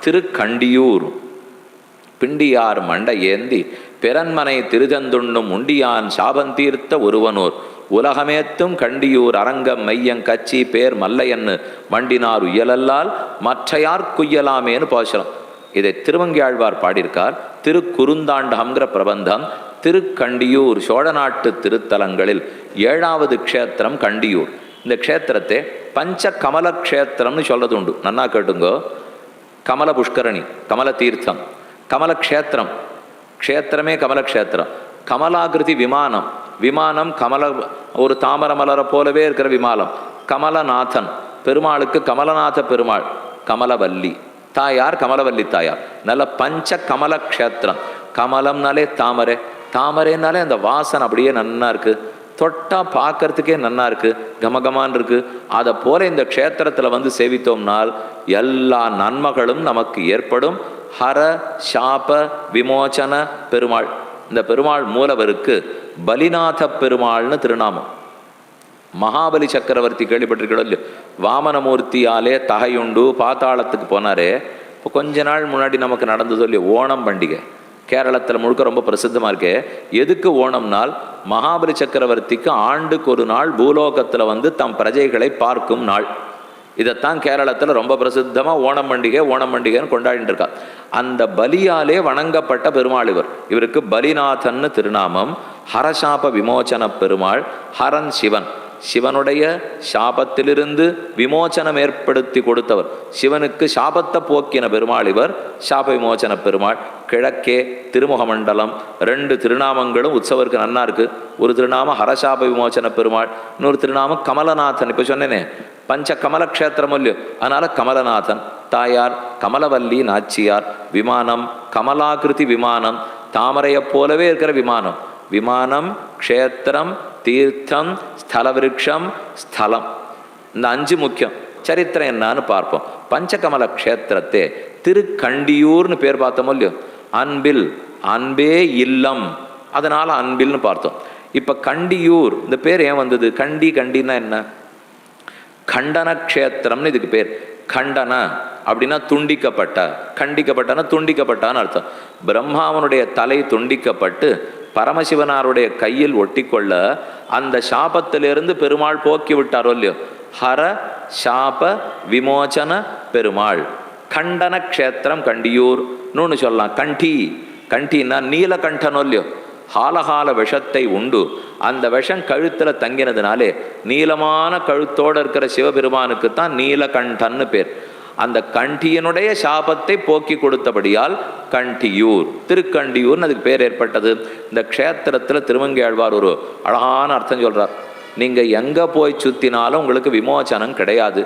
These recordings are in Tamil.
திருக்கண்டியூர் பிண்டியார் மண்டை ஏந்தி பிறன்மனை திருதந்துண்ணும் உண்டியான் சாபந்தீர்த்த ஒருவனூர் உலகமேத்தும் கண்டியூர் அரங்கம் மையங் கச்சி பேர் மல்லையன்னு மண்டினார் உயலல்லால் மற்றையார் குய்யலாமேன்னு பாசுரம். இதை திருவங்கியாழ்வார் பாடியிருக்கார். திருக்குறுந்தாண்டகம்ங்கிற பிரபந்தம். திருக்கண்டியூர் சோழ நாட்டு திருத்தலங்களில் 7வது க்ஷேத்திரம் கண்டியூர். இந்த க்ஷேத்திரத்தை பஞ்ச கமல க்ஷேத்திரம்னு சொல்றது உண்டு. நன்னா கேட்டுங்கோ. கமல புஷ்கரணி, கமல தீர்த்தம், கமல க்ஷேத்திரம், க்ஷேத்திரமே கமல க்ஷேத்திரம். கமலாகிருதி விமானம், விமானம் கமல ஒரு தாமர மலரை போலவே இருக்கிற விமானம். கமலநாதன் பெருமாளுக்கு கமலநாத பெருமாள், கமலவல்லி தாயார் கமலவல்லி தாயார். நல்ல பஞ்ச கமல க்ஷேத்திரம். கமலம்னாலே தாமரை, தாமரைனாலே அந்த வாசனை அப்படியே நன்னா இருக்கு, தொட்டா பார்க்கறதுக்கே நன்னா இருக்கு, கமகமான் இருக்கு. அதை போல இந்த க்ஷேத்திரத்துல வந்து சேவித்தோம்னால் எல்லா நன்மைகளும் நமக்கு ஏற்படும். ஹர சாப விமோச்சன பெருமாள். இந்த பெருமாள் மூலவருக்கு பலிநாத பெருமாள்னு திருநாமம். மகாபலி சக்கரவர்த்தி கேள்விப்பட்டிருக்கோம் இல்லையோ, வாமனமூர்த்தியாலே தகையுண்டு பாத்தாளத்துக்கு போனாரே. இப்போ கொஞ்ச நாள் முன்னாடி நமக்கு நடந்தது இல்லையோ ஓணம் பண்டிகை, கேரளத்தில் முழுக்க ரொம்ப பிரசித்தமாக இருக்கே. எதுக்கு ஓணம்னால் மகாபலி சக்கரவர்த்திக்கு ஆண்டுக்கு ஒரு நாள் பூலோகத்தில் வந்து தம் பிரஜைகளை பார்க்கும் நாள். இதைத்தான் கேரளத்தில் ரொம்ப பிரசித்தமாக ஓணம் பண்டிகைன்னு கொண்டாடிட்டு இருக்கா. அந்த பலியாலே வணங்கப்பட்ட பெருமாள் இவர். இவருக்கு பலிநாதன்னு திருநாமம். ஹரசாப விமோச்சன பெருமாள். ஹரன் சிவன், சிவனுடைய சாபத்திலிருந்து விமோச்சனம் ஏற்படுத்தி கொடுத்தவர். சிவனுக்கு சாபத்தை போக்கின பெருமாள் இவர். சாப விமோச்சன பெருமாள். கிழக்கே திருமுகமண்டலம். 2 திருநாமங்களும் உற்சவருக்கு நன்னா இருக்கு. ஒரு திருநாமம் ஹரசாப விமோச்சன பெருமாள், இன்னொரு திருநாமம் கமலநாதன். இப்போ சொன்னேனே பஞ்ச கமல க்ஷேத்திரம் இல்லையோ, அதனால கமலநாதன். தாயார் கமலவல்லி நாச்சியார். விமானம் கமலாகிருதி விமானம், தாமரையை போலவே இருக்கிற விமானம். விமானம், க்ஷேத்திரம், தீர்த்தம், ஸ்தல விருட்சம், ஸ்தலம். இந்த 5 முக்கியம். சரித்திரம் என்னான்னு பார்ப்போம். பஞ்சகமல க்ஷேத்திரத்தை திருக்கண்டியூர்னு பேர் பார்த்தோம் இல்லையோ. அன்பில், அன்பே இல்லம், அதனால அன்பில்னு பார்த்தோம். இப்ப கண்டியூர் இந்த பேர் ஏன் வந்தது? கண்டின்னா என்ன? கண்டன க்ஷேத்திரம்னு இதுக்கு பேர். கண்டன அப்படின்னா துண்டிக்கப்பட்ட, கண்டிக்கப்பட்டனா துண்டிக்கப்பட்டான்னு அர்த்தம். பிரம்மாவனுடைய தலை துண்டிக்கப்பட்டு பரமசிவனாருடைய கையில் ஒட்டிக்கொள்ள அந்த சாபத்திலிருந்து பெருமாள் போக்கி விட்டாரோ இல்லையோ. ஹர சாப விமோச்சன பெருமாள். கண்டன க்ஷேத்திரம் கண்டியூர் இன்னொன்னு சொல்லலாம். கண்டின்னா நீலகண்டனோ இல்லையோ, ஹாலகால விஷத்தை உண்டு அந்த விஷம் கழுத்துல தங்கினதுனாலே நீளமான கழுத்தோடு இருக்கிற சிவபெருமானுக்கு தான் நீலகண்டன்னு பேர். அந்த கண்டியனுடைய சாபத்தை போக்கி கொடுத்தபடியால் கண்டியூர், திருக்கண்டியூர்னு அதுக்கு பேர் ஏற்பட்டது. இந்த க்ஷேத்திரத்துல திருமங்கையாழ்வார் ஒரு அழகான அர்த்தம் சொல்றார். நீங்க எங்க போய் சுத்தினாலும் உங்களுக்கு விமோச்சனம் கிடையாது.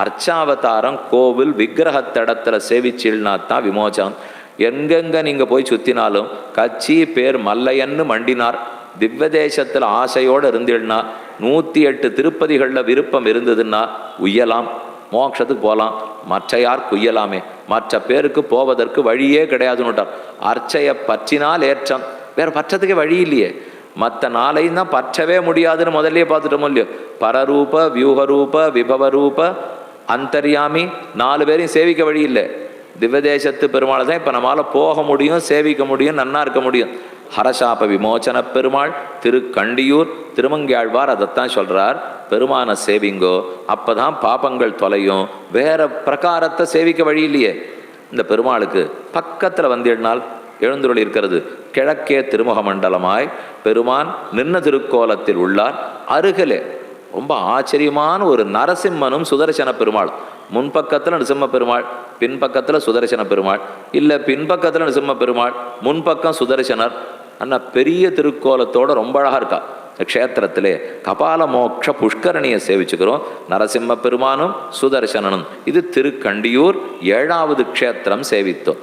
அர்ச்சாவதாரம் கோவில் விக்கிரகத்தடத்துல சேவிச்சில்னா தான் விமோச்சனம். எங்கெங்க நீங்க போய் சுத்தினாலும் கச்சி பேர் மல்லையன்னு மண்டினார். திவ்ய தேசத்துல ஆசையோடு இருந்திடனா 108 திருப்பதிகளில் விருப்பம் இருந்ததுன்னா உய்யலாம், மோட்சத்துக்கு போகலாம். மற்றையார் குய்யலாமே, மற்ற பேருக்கு போவதற்கு வழியே கிடையாதுன்னுட்டார். அர்ச்சையை பற்றினால் ஏற்றம், வேற பற்றத்துக்கே வழி இல்லையே. மற்ற நாளையும் தான் பற்றவே முடியாதுன்னு முதல்ல பார்த்துட்டோமோ இல்லையோ. பரரூப, வியூகரூப, விபவரூப, அந்தர்யாமி 4 பேரையும் சேவிக்க வழி இல்லை. திவ்யதேசத்து பெருமாள் தான் இப்போ நம்மளால் போக முடியும், சேவிக்க முடியும், நன்னா இருக்க முடியும். ஹரசாப விமோச்சன பெருமாள் திருக்கண்டியூர். திருமங்கையாழ்வார் அதைத்தான் சொல்றார். பெருமான சேவிங்கோ, அப்பதான் பாபங்கள் தொலையும். வேற பிரகாரத்தை சேவிக்க வழி இல்லையே. இந்த பெருமாளுக்கு பக்கத்துல வந்திடனால் எழுந்துருள் இருக்கிறது. கிழக்கே திருமுக மண்டலமாய் பெருமான் நின்ன திருக்கோலத்தில் உள்ளார். அருகிலே ரொம்ப ஆச்சரியமான ஒரு நரசிம்மனும் சுதர்சன பெருமாள். முன்பக்கத்தில் நரசிம்ம பெருமாள், பின்பக்கத்தில் சுதர்சன பெருமாள். இல்லை பின்பக்கத்தில் நரசிம்ம பெருமாள், முன்பக்கம் சுதர்சனர். அண்ணா பெரிய திருக்கோலத்தோட ரொம்ப அழகா இருக்கா. க்ஷேத்திரத்திலே கபால மோட்ச புஷ்கரணியை சேவிச்சுக்கிறோம். நரசிம்ம பெருமானும் சுதர்சனனும். இது திருக்கண்டியூர் 7வது க்ஷேத்திரம் சேவித்தோம்.